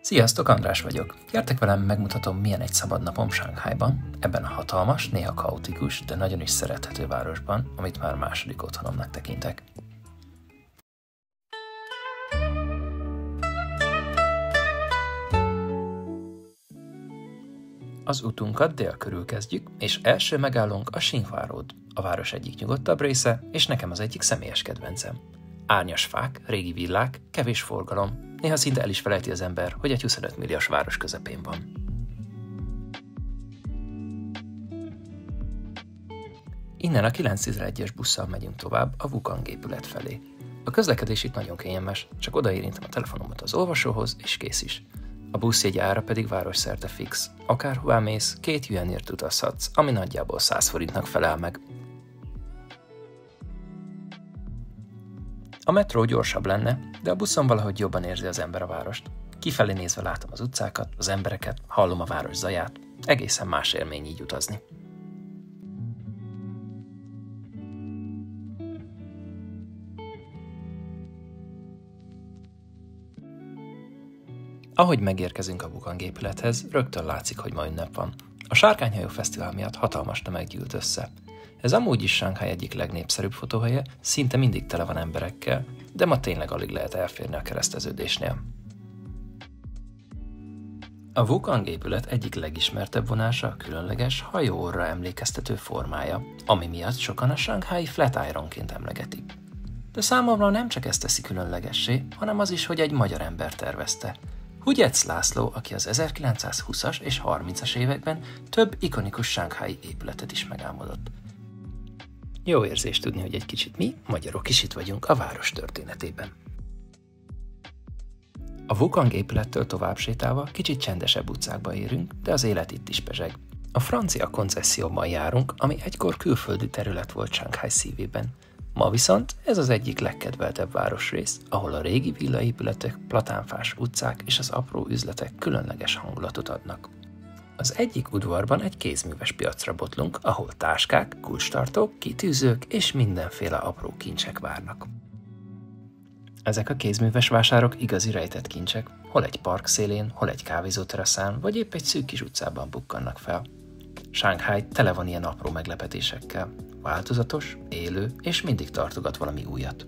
Sziasztok, András vagyok. Gyertek velem, megmutatom, milyen egy szabad napom Shanghaiban, ebben a hatalmas, néha kaotikus, de nagyon is szerethető városban, amit már második otthonomnak tekintek. Az utunkat dél körül kezdjük, és első megállónk a Xinhua Road, a város egyik nyugodtabb része, és nekem az egyik személyes kedvencem. Árnyas fák, régi villák, kevés forgalom, néha szinte el is felejti az ember, hogy egy 25 milliós város közepén van. Innen a 911-es busszal megyünk tovább a Wukang épület felé. A közlekedés itt nagyon kényelmes, csak odaérintem a telefonomat az olvasóhoz, és kész is. A buszjegy ára pedig városszerte fix. Akárhová mész, 2 yuanért utazhatsz, ami nagyjából 100 forintnak felel meg. A metró gyorsabb lenne, de a buszon valahogy jobban érzi az ember a várost. Kifelé nézve látom az utcákat, az embereket, hallom a város zaját. Egészen más élmény így utazni. Ahogy megérkezünk a Wukang épülethez, rögtön látszik, hogy ma ünnep van. A Sárkányhajó Fesztivál miatt hatalmas tömeg gyűlt össze. Ez amúgy is Shanghai egyik legnépszerűbb fotóhelye, szinte mindig tele van emberekkel, de ma tényleg alig lehet elférni a kereszteződésnél. A Wukang épület egyik legismertebb vonása a különleges, hajóorra emlékeztető formája, ami miatt sokan a Shanghai Flatironként emlegetik. De számomra nem csak ezt teszi különlegessé, hanem az is, hogy egy magyar ember tervezte. Hugyetsz László, aki az 1920-as és 30-as években több ikonikus shanghai épületet is megálmodott. Jó érzés tudni, hogy egy kicsit mi, magyarok is itt vagyunk a város történetében. A Wukang épülettől tovább sétálva kicsit csendesebb utcákba érünk, de az élet itt is pezseg. A francia koncesszióban járunk, ami egykor külföldi terület volt Shanghai szívében. Ma viszont ez az egyik legkedveltebb városrész, ahol a régi villaépületek, platánfás utcák és az apró üzletek különleges hangulatot adnak. Az egyik udvarban egy kézműves piacra botlunk, ahol táskák, kulcstartók, kitűzők és mindenféle apró kincsek várnak. Ezek a kézműves vásárok igazi rejtett kincsek, hol egy park szélén, hol egy kávézóteraszán, vagy épp egy szűk kis utcában bukkannak fel. Shanghai tele van ilyen apró meglepetésekkel. Változatos, élő, és mindig tartogat valami újat.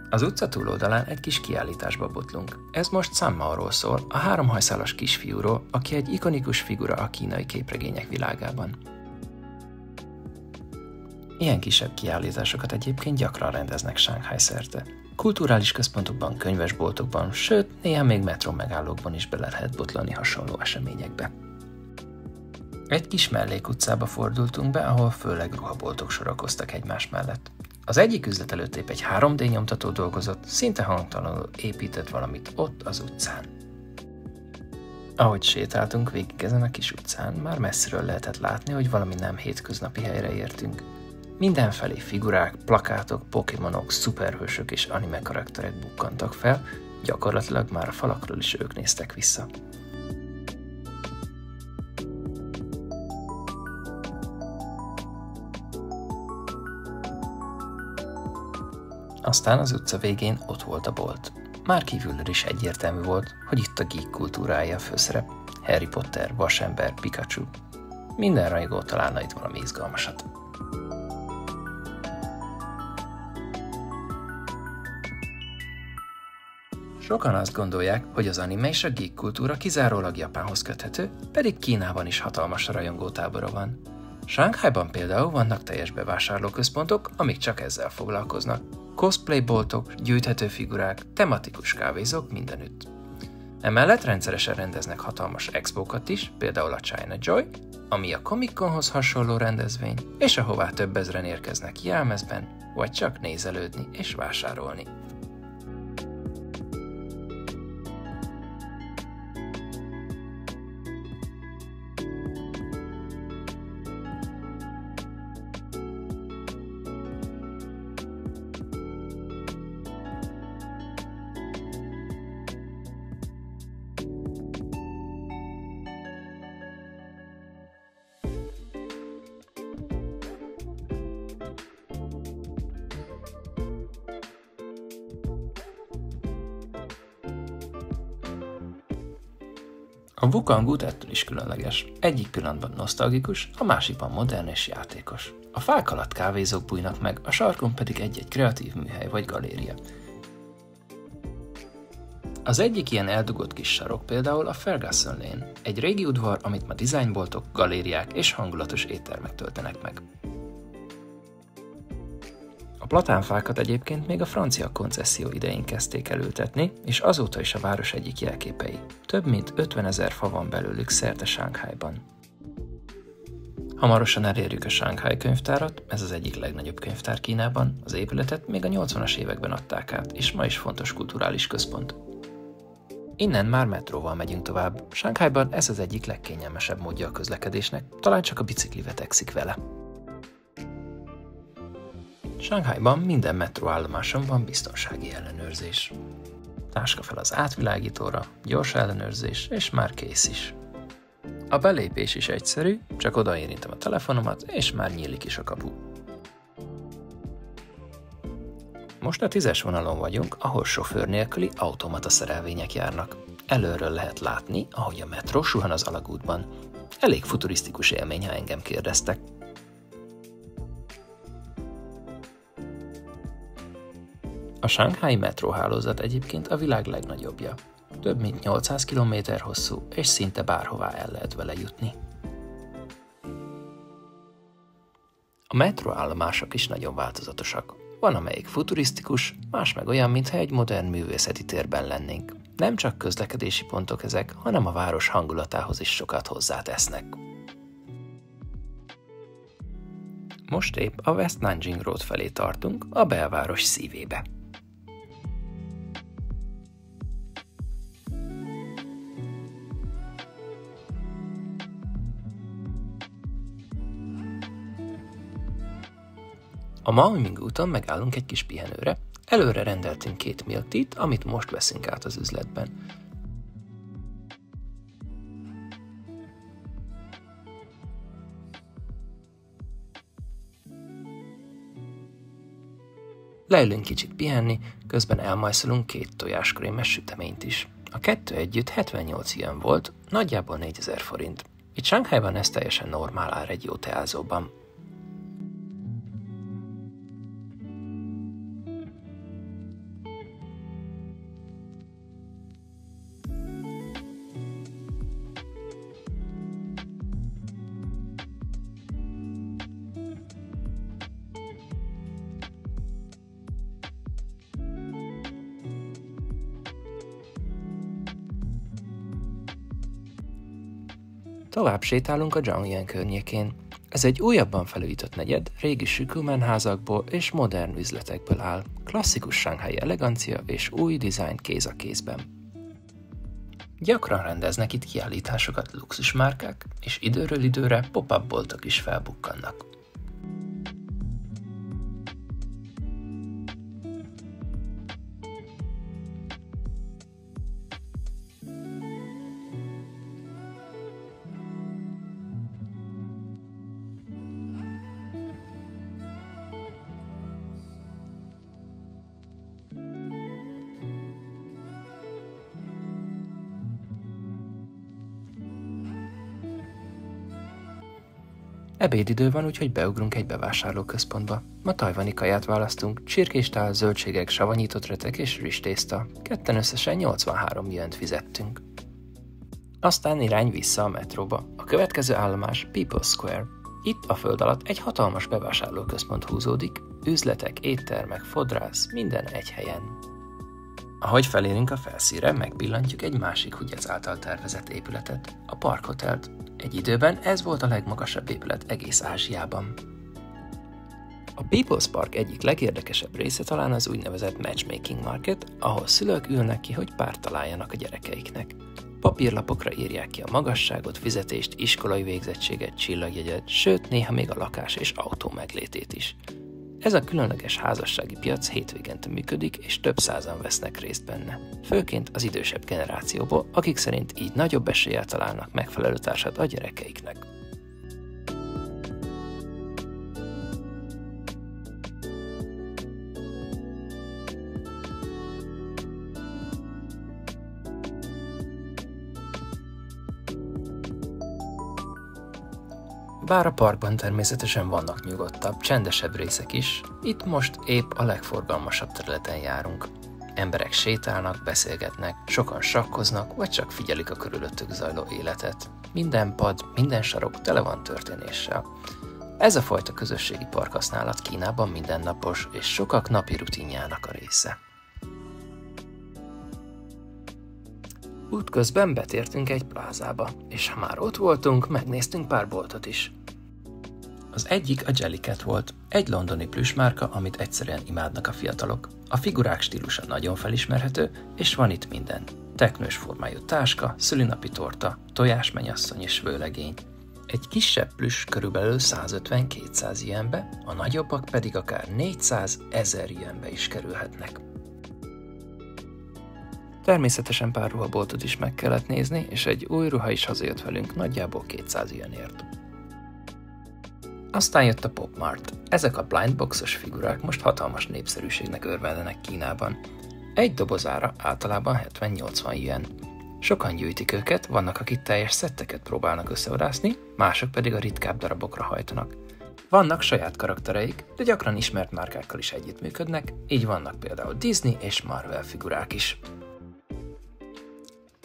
Az utca túloldalán egy kis kiállításba botlunk. Ez most San Maoról szól, a 3 hajszálas kisfiúról, aki egy ikonikus figura a kínai képregények világában. Ilyen kisebb kiállításokat egyébként gyakran rendeznek Shanghai szerte. Kulturális központokban, könyvesboltokban, sőt, néha még metró megállókban is bele lehet botlani hasonló eseményekbe. Egy kis mellékutcába fordultunk be, ahol főleg ruhaboltok sorakoztak egymás mellett. Az egyik üzlet előtt épp egy 3D nyomtató dolgozott, szinte hangtalanul épített valamit ott az utcán. Ahogy sétáltunk végig ezen a kis utcán, már messziről lehetett látni, hogy valami nem hétköznapi helyre értünk. Mindenfelé figurák, plakátok, pokémonok, szuperhősök és anime karakterek bukkantak fel, gyakorlatilag már a falakról is ők néztek vissza. Aztán az utca végén ott volt a bolt. Már kívülről is egyértelmű volt, hogy itt a geek kultúrája a főszerep. Harry Potter, Vasember, Pikachu. Minden rajongó találna itt valami izgalmasat. Sokan azt gondolják, hogy az anime és a geek kultúra kizárólag Japánhoz köthető, pedig Kínában is hatalmas rajongótábora van. Shanghaiban például vannak teljes bevásárlóközpontok, amik csak ezzel foglalkoznak. Cosplayboltok, gyűjthető figurák, tematikus kávézók mindenütt. Emellett rendszeresen rendeznek hatalmas expókat is, például a China Joy, ami a Comic-Conhoz hasonló rendezvény, és ahová több ezren érkeznek jelmezben, vagy csak nézelődni és vásárolni. A Wukangut ettől is különleges. Egyik pillanatban nosztalgikus, a másikban modern és játékos. A fák alatt kávézók bújnak meg, a sarkon pedig egy-egy kreatív műhely vagy galéria. Az egyik ilyen eldugott kis sarok például a Ferguson Lane, egy régi udvar, amit ma dizájnboltok, galériák és hangulatos éttermek töltenek meg. A platánfákat egyébként még a francia koncesszió idején kezdték elültetni, és azóta is a város egyik jelképei. Több mint 50 000 fa van belőlük szerte Shanghaiban. Hamarosan elérjük a Shanghai könyvtárat, ez az egyik legnagyobb könyvtár Kínában, az épületet még a 80-as években adták át, és ma is fontos kulturális központ. Innen már metróval megyünk tovább. Shanghaiban ez az egyik legkényelmesebb módja a közlekedésnek, talán csak a bicikli vetekszik vele. Shanghaiban minden metróállomáson van biztonsági ellenőrzés. Táska fel az átvilágítóra, gyors ellenőrzés, és már kész is. A belépés is egyszerű, csak odaérintem a telefonomat, és már nyílik is a kapu. Most a 10-es vonalon vagyunk, ahol sofőr nélküli automata szerelvények járnak. Előről lehet látni, ahogy a metró suhan az alagútban. Elég futurisztikus élmény, ha engem kérdeztek. A Shanghai metróhálózat egyébként a világ legnagyobbja. Több mint 800 km hosszú, és szinte bárhová el lehet vele jutni. A metróállomások is nagyon változatosak. Van, amelyik futurisztikus, más meg olyan, mintha egy modern művészeti térben lennénk. Nem csak közlekedési pontok ezek, hanem a város hangulatához is sokat hozzátesznek. Most épp a West Nanjing Road felé tartunk, a belváros szívébe. A Maoming úton megállunk egy kis pihenőre, előre rendeltünk 2 milk tea-t, amit most veszünk át az üzletben. Leülünk kicsit pihenni, közben elmajszolunk 2 tojáskrémes süteményt is. A 2 együtt 78 yuan volt, nagyjából 4000 forint. Itt Shanghaiban ez teljesen normál ár egy jó teázóban. Tovább sétálunk a Zhangjiang környékén. Ez egy újabban felújított negyed, régi sükülmenházakból és modern üzletekből áll. Klasszikus shanghai elegancia és új dizájn kéz a kézben. Gyakran rendeznek itt kiállításokat luxusmárkák, és időről időre pop-up boltok is felbukkannak. Ebédidő van, úgyhogy beugrunk egy bevásárlóközpontba. Ma tajvani kaját választunk, csirkéstál, zöldségek, savanyított retek és rizstészta. Ketten összesen 83 yuant fizettünk. Aztán irány vissza a metróba. A következő állomás People's Square. Itt a föld alatt egy hatalmas bevásárlóközpont húzódik, üzletek, éttermek, fodrász, minden egy helyen. Ahogy felérünk a felszínre, megpillantjuk egy másik Hugyec által tervezett épületet, a Park Hotelt. Egy időben ez volt a legmagasabb épület egész Ázsiában. A People's Park egyik legérdekesebb része talán az úgynevezett Matchmaking Market, ahol szülők ülnek ki, hogy párt találjanak a gyerekeiknek. Papírlapokra írják ki a magasságot, fizetést, iskolai végzettséget, csillagjegyet, sőt néha még a lakás és autó meglétét is. Ez a különleges házassági piac hétvégente működik, és több százan vesznek részt benne. Főként az idősebb generációból, akik szerint így nagyobb eséllyel találnak megfelelő társat a gyerekeiknek. Bár a parkban természetesen vannak nyugodtabb, csendesebb részek is, itt most épp a legforgalmasabb területen járunk. Emberek sétálnak, beszélgetnek, sokan sakkoznak, vagy csak figyelik a körülöttük zajló életet. Minden pad, minden sarok tele van történéssel. Ez a fajta közösségi parkhasználat Kínában mindennapos, és sokak napi rutinjának a része. Útközben betértünk egy plázába, és ha már ott voltunk, megnéztünk pár boltot is. Az egyik a Jellycat volt, egy londoni plüssmárka, amit egyszerűen imádnak a fiatalok. A figurák stílusa nagyon felismerhető, és van itt minden. Teknős formájú táska, szülinapi torta, tojásmennyasszony és vőlegény. Egy kisebb plüss körülbelül 150-200 jenbe, a nagyobbak pedig akár 400-1000 jenbe is kerülhetnek. Természetesen pár ruhaboltot is meg kellett nézni, és egy új ruha is hazajött velünk nagyjából 200 jenért. Aztán jött a Pop Mart. Ezek a blindboxos figurák most hatalmas népszerűségnek örvendenek Kínában. Egy dobozára általában 70-80 yen. Sokan gyűjtik őket, vannak akik teljes szetteket próbálnak összevarászni, mások pedig a ritkább darabokra hajtanak. Vannak saját karaktereik, de gyakran ismert márkákkal is együttműködnek, így vannak például Disney és Marvel figurák is.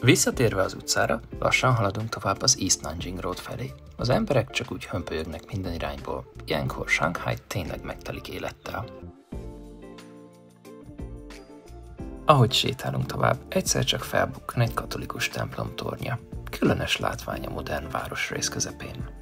Visszatérve az utcára, lassan haladunk tovább az East Nanjing Road felé. Az emberek csak úgy hömpölyögnek minden irányból. Ilyenkor Shanghai tényleg megtelik élettel. Ahogy sétálunk tovább, egyszer csak felbukkan egy katolikus templom tornya. Különös látvány a modern városrész közepén.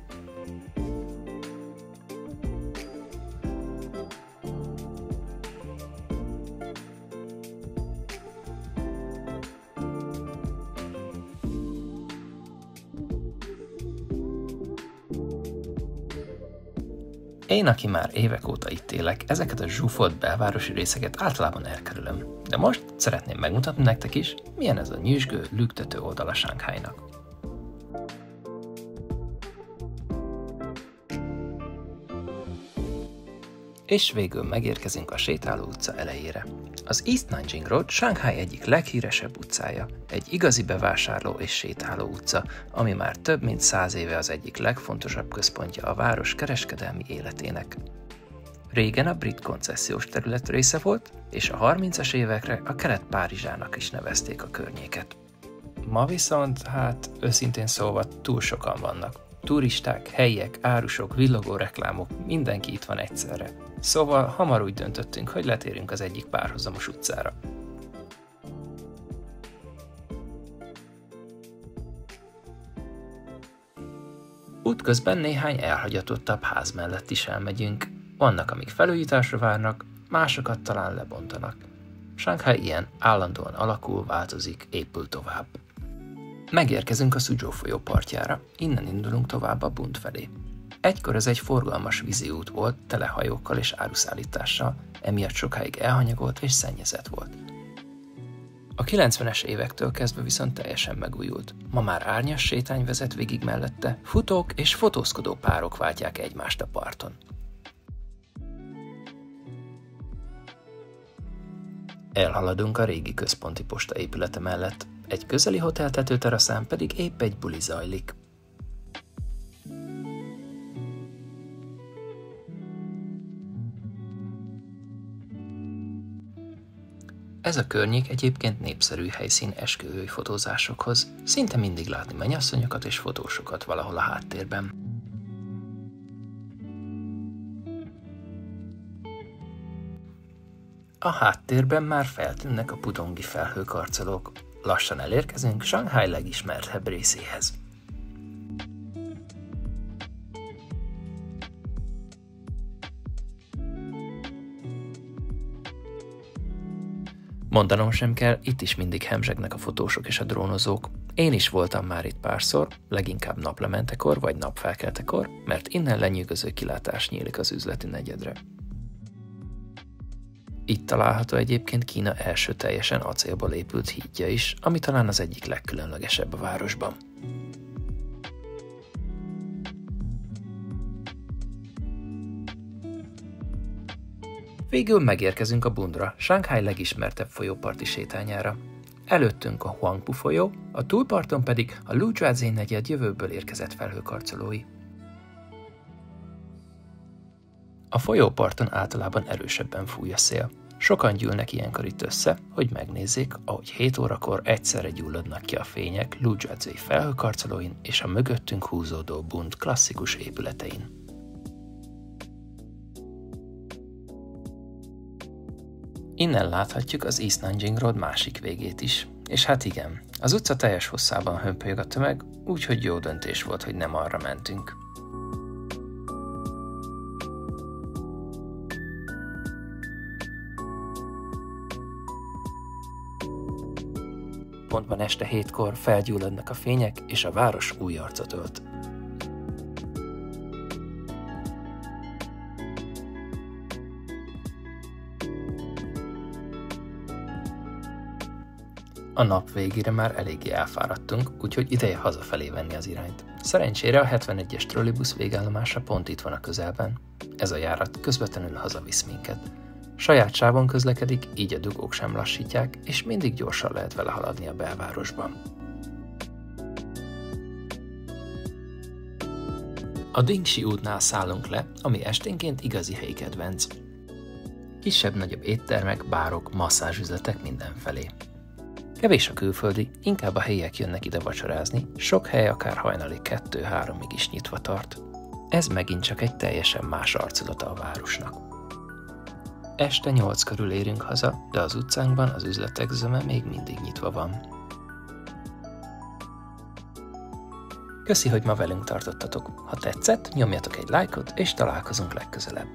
Én, aki már évek óta itt élek, ezeket a zsúfolt belvárosi részeket általában elkerülöm. De most szeretném megmutatni nektek is, milyen ez a nyüzsgő, lüktető oldala Shanghainak. És végül megérkezünk a sétáló utca elejére. Az East Nanjing Road Shanghai egyik leghíresebb utcája, egy igazi bevásárló és sétáló utca, ami már több mint 100 éve az egyik legfontosabb központja a város kereskedelmi életének. Régen a brit koncesziós terület része volt, és a 30-as évekre a Kelet-Párizsának is nevezték a környéket. Ma viszont, őszintén szólva túl sokan vannak. Turisták, helyiek, árusok, villogó reklámok, mindenki itt van egyszerre. Szóval hamar úgy döntöttünk, hogy letérünk az egyik párhuzamos utcára. Útközben néhány elhagyatottabb ház mellett is elmegyünk. Vannak, amik felújításra várnak, másokat talán lebontanak. Shanghai ilyen, állandóan alakul, változik, épül tovább. Megérkezünk a Suzhou folyó partjára, innen indulunk tovább a Bund felé. Egykor ez egy forgalmas vízi út volt, tele hajókkal és áruszállítással, emiatt sokáig elhanyagolt és szennyezett volt. A 90-es évektől kezdve viszont teljesen megújult. Ma már árnyas sétány vezet végig mellette, futók és fotózkodó párok váltják egymást a parton. Elhaladunk a régi központi posta épülete mellett, egy közeli hotel tetőteraszán pedig épp egy buli zajlik. Ez a környék egyébként népszerű helyszín esküvői fotózásokhoz, szinte mindig látni mennyasszonyokat és fotósokat valahol a háttérben. A háttérben már feltűnnek a pudongi felhőkarcolók. Lassan elérkezünk Shanghai legismertebb részéhez. Mondanom sem kell, itt is mindig hemzsegnek a fotósok és a drónozók. Én is voltam már itt párszor, leginkább naplementekor vagy napfelkeltekor, mert innen lenyűgöző kilátás nyílik az üzleti negyedre. Itt található egyébként Kína első teljesen acélból épült hídja is, ami talán az egyik legkülönlegesebb a városban. Végül megérkezünk a Bundra, Shanghai legismertebb folyóparti sétányára. Előttünk a Huangpu folyó, a túlparton pedig a Lujiazui negyed jövőből érkezett felhőkarcolói. A folyóparton általában erősebben fúj a szél. Sokan gyűlnek ilyenkor itt össze, hogy megnézzék, ahogy 7 órakor egyszerre gyulladnak ki a fények Ludzsadzsai felhőkarcolóin és a mögöttünk húzódó Bund klasszikus épületein. Innen láthatjuk az East Nanjing Road másik végét is. És hát igen, az utca teljes hosszában hömpölyög a tömeg, úgyhogy jó döntés volt, hogy nem arra mentünk. Pontban este 7-kor felgyulladnak a fények, és a város új arcot ölt. A nap végére már eléggé elfáradtunk, úgyhogy ideje hazafelé venni az irányt. Szerencsére a 71-es trollibusz végállomása pont itt van a közelben. Ez a járat közvetlenül hazavisz minket. Saját sávon közlekedik, így a dugók sem lassítják, és mindig gyorsan lehet vele haladni a belvárosban. A Dingxi útnál szállunk le, ami esténként igazi helyi kedvenc. Kisebb-nagyobb éttermek, bárok, masszázsüzletek mindenfelé. Kevés a külföldi, inkább a helyiek jönnek ide vacsorázni, sok hely akár hajnali 2-3-ig is nyitva tart. Ez megint csak egy teljesen más arculata a városnak. Este 8 körül érünk haza, de az utcánkban az üzletek zöme még mindig nyitva van. Köszi, hogy ma velünk tartottatok. Ha tetszett, nyomjatok egy lájkot, és találkozunk legközelebb.